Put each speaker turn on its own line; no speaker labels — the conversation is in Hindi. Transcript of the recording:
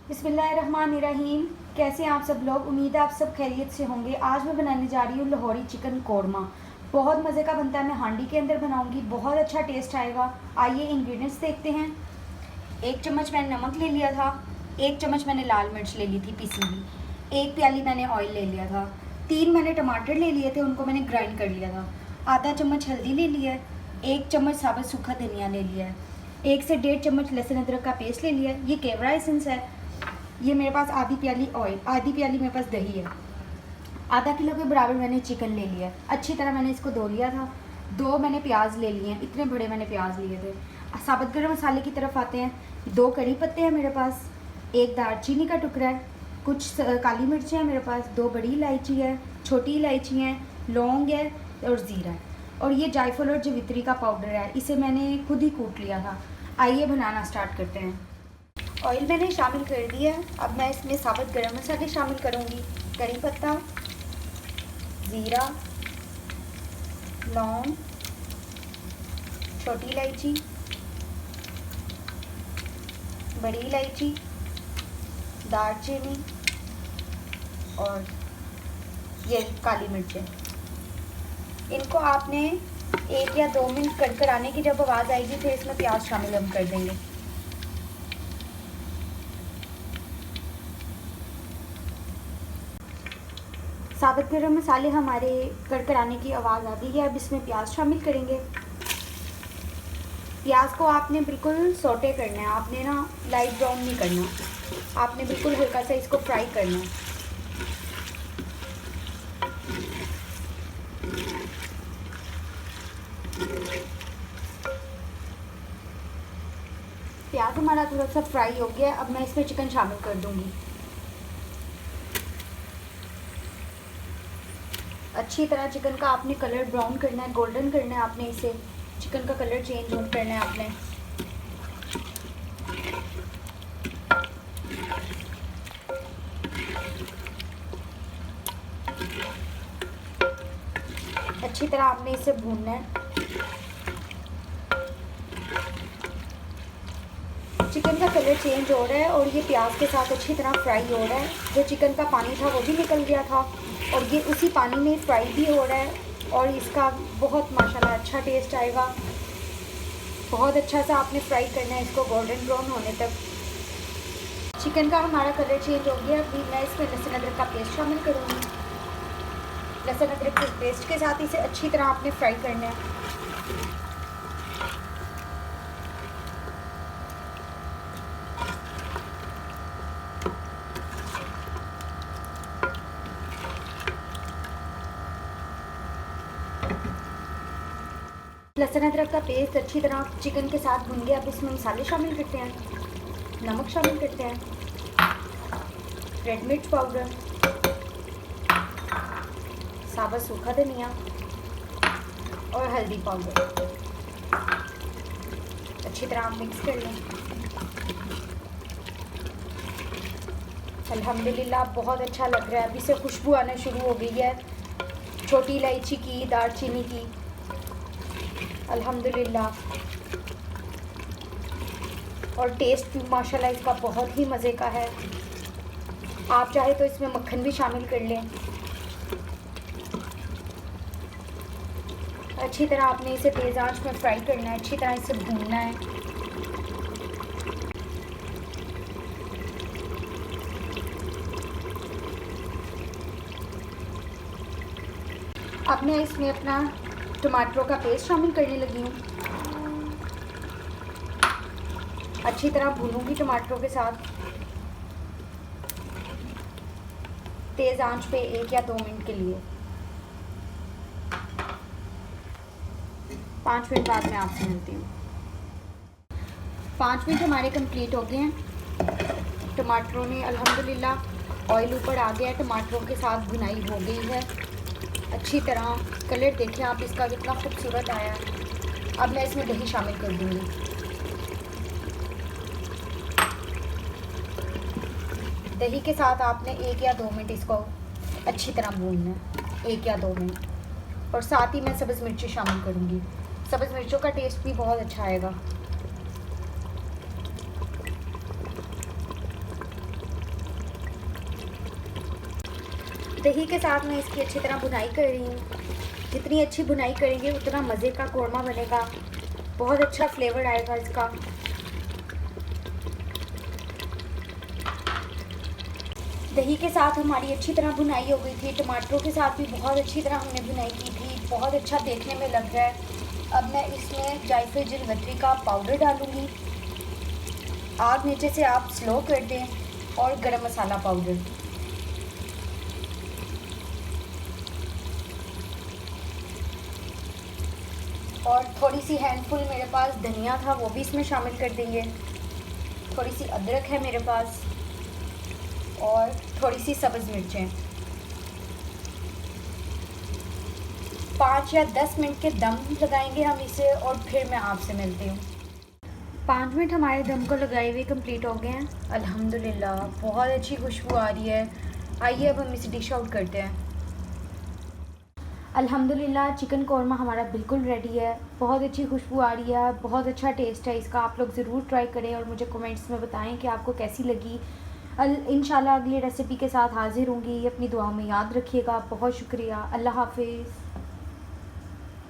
बिस्मिल्लाहिर्रहमानिर्रहीम। कैसे हैं आप सब लोग? उम्मीद है आप सब खैरियत से होंगे। आज मैं बनाने जा रही हूँ लाहौरी चिकन कोरमा। बहुत मज़े का बनता है। मैं हांडी के अंदर बनाऊँगी, बहुत अच्छा टेस्ट आएगा। आइए इंग्रेडिएंट्स देखते हैं। 1 चम्मच मैंने नमक ले लिया था। 1 चम्मच मैंने लाल मिर्च ले ली थी पिसी हुई। 1 प्याली मैंने ऑयल ले लिया था। 3 मैंने टमाटर ले लिए थे, उनको मैंने ग्राइंड कर लिया था। आधा चम्मच हल्दी ले लिया है। 1 चम्मच साबुत सूखा धनिया ले लिया है। 1 से 1.5 चम्मच लहसुन अदरक का पेस्ट ले लिया है। ये केवड़ा एसेंस है। ये मेरे पास आधी प्याली ऑयल, आधी प्याली मेरे पास दही है। आधा किलो के बराबर मैंने चिकन ले लिया है। अच्छी तरह मैंने इसको धो लिया था। 2 मैंने प्याज ले लिए हैं, इतने बड़े मैंने प्याज लिए थे। साबुत गरम मसाले की तरफ आते हैं। 2 कड़ी पत्ते हैं मेरे पास, 1 दालचीनी का टुकड़ा है, कुछ काली मिर्चें हैं मेरे पास, 2 बड़ी इलायची है, छोटी इलायची है, लौंग है और ज़ीरा है। और ये जायफल और जवित्री का पाउडर है, इसे मैंने खुद ही कूट लिया था। आइए बनाना स्टार्ट करते हैं। ऑयल मैंने शामिल कर दिया है। अब मैं इसमें साबुत गरम मसाले शामिल करूँगी। करी पत्ता, ज़ीरा, लौंग, छोटी इलायची, बड़ी इलायची, दालचीनी और ये काली मिर्चें। इनको आपने 1 या 2 मिनट कड़कर आने की जब आवाज़ आएगी फिर इसमें प्याज शामिल हम कर देंगे। साबुत गरम मसाले हमारे कड़कड़ाने की आवाज़ आ गई है। अब इसमें प्याज शामिल करेंगे। प्याज को आपने बिल्कुल सोटे करना है, आपने ना लाइट ब्राउन नहीं करना, आपने बिल्कुल हल्का सा इसको फ्राई करना है। प्याज हमारा थोड़ा सा फ्राई हो गया। अब मैं इसमें चिकन शामिल कर दूंगी। अच्छी तरह चिकन का आपने कलर ब्राउन करना है, गोल्डन करना है। आपने इसे चिकन का कलर चेंज करना है आपने। अच्छी तरह आपने इसे भूनना है। चिकन का कलर चेंज हो रहा है और ये प्याज के साथ अच्छी तरह फ्राई हो रहा है। जो चिकन का पानी था वो भी निकल गया था और ये उसी पानी में फ्राई भी हो रहा है और इसका बहुत माशाल्लाह अच्छा टेस्ट आएगा। बहुत अच्छा सा आपने फ्राई करना है इसको गोल्डन ब्राउन होने तक। चिकन का हमारा कलर चेंज हो गया। अभी मैं इसमें लहसुन अदरक का पेस्ट शामिल करूँगी। लहसुन अदरक के पेस्ट के साथ इसे अच्छी तरह आपने फ्राई करना है। लहसुन अदरक का पेस्ट अच्छी तरह चिकन के साथ भून गया। अब इसमें मसाले शामिल करते हैं। नमक शामिल करते हैं, रेड मिर्च पाउडर, साबुत सूखा धनिया और हल्दी पाउडर। अच्छी तरह आप मिक्स कर लें। अल्हम्दुलिल्लाह बहुत अच्छा लग रहा है। अभी से खुशबू आना शुरू हो गई है छोटी इलायची की, दालचीनी की। अल्हम्दुलिल्लाह। और टेस्ट भी माशाल्लाह इसका बहुत ही मज़े का है। आप चाहे तो इसमें मक्खन भी शामिल कर लें। अच्छी तरह आपने इसे तेज़ आंच में फ्राई करना है, अच्छी तरह इसे भूनना है। अब मैं इसमें अपना टमाटरों का पेस्ट शामिल करने लगी हूँ। अच्छी तरह भूनूंगी टमाटरों के साथ तेज़ आंच पे 1 या 2 मिनट के लिए। 5 मिनट बाद मैं आपसे मिलती हूँ। 5 मिनट हमारे कंप्लीट हो गए हैं। टमाटरों ने अल्हम्दुलिल्लाह ऑयल ऊपर आ गया है, टमाटरों के साथ भुनाई हो गई है अच्छी तरह। कलर देखें आप इसका कितना खूबसूरत आया है। अब मैं इसमें दही शामिल कर दूँगी। दही के साथ आपने 1 या 2 मिनट इसको अच्छी तरह भूनना है, 1 या 2 मिनट। और साथ ही मैं सब्ज़ मिर्ची शामिल करूँगी। सब्ज़ मिर्चों का टेस्ट भी बहुत अच्छा आएगा। दही के साथ मैं इसकी अच्छी तरह भुनाई कर रही हूँ। जितनी अच्छी भुनाई करेंगे उतना मज़े का कोरमा बनेगा, बहुत अच्छा फ्लेवर आएगा इसका। दही के साथ हमारी अच्छी तरह भुनाई हो गई थी, टमाटरों के साथ भी बहुत अच्छी तरह हमने भुनाई की थी, बहुत अच्छा देखने में लग रहा है। अब मैं इसमें जायफल जावित्री का पाउडर डालूँगी। आग नीचे से आप स्लो कर दें, और गरम मसाला पाउडर। और थोड़ी सी हैंडफुल मेरे पास धनिया था, वो भी इसमें शामिल कर देंगे। थोड़ी सी अदरक है मेरे पास, और थोड़ी सी सब्ज़ मिर्चें। 5 या 10 मिनट के दम लगाएंगे हम इसे, और फिर मैं आपसे मिलती हूँ। 5 मिनट हमारे दम को लगाए हुए कंप्लीट हो गए हैं। अल्हम्दुलिल्लाह बहुत अच्छी खुशबू आ रही है। आइए अब हम इसे डिश आउट करते हैं। अल्हम्दुलिल्लाह चिकन कौरमा हमारा बिल्कुल रेडी है। बहुत अच्छी खुशबू आ रही है, बहुत अच्छा टेस्ट है इसका। आप लोग ज़रूर ट्राई करें और मुझे कमेंट्स में बताएं कि आपको कैसी लगी। इंशाल्लाह अगली रेसिपी के साथ हाज़िर होंगी। अपनी दुआ में याद रखिएगा। बहुत शुक्रिया। अल्लाह हाफ़िज़।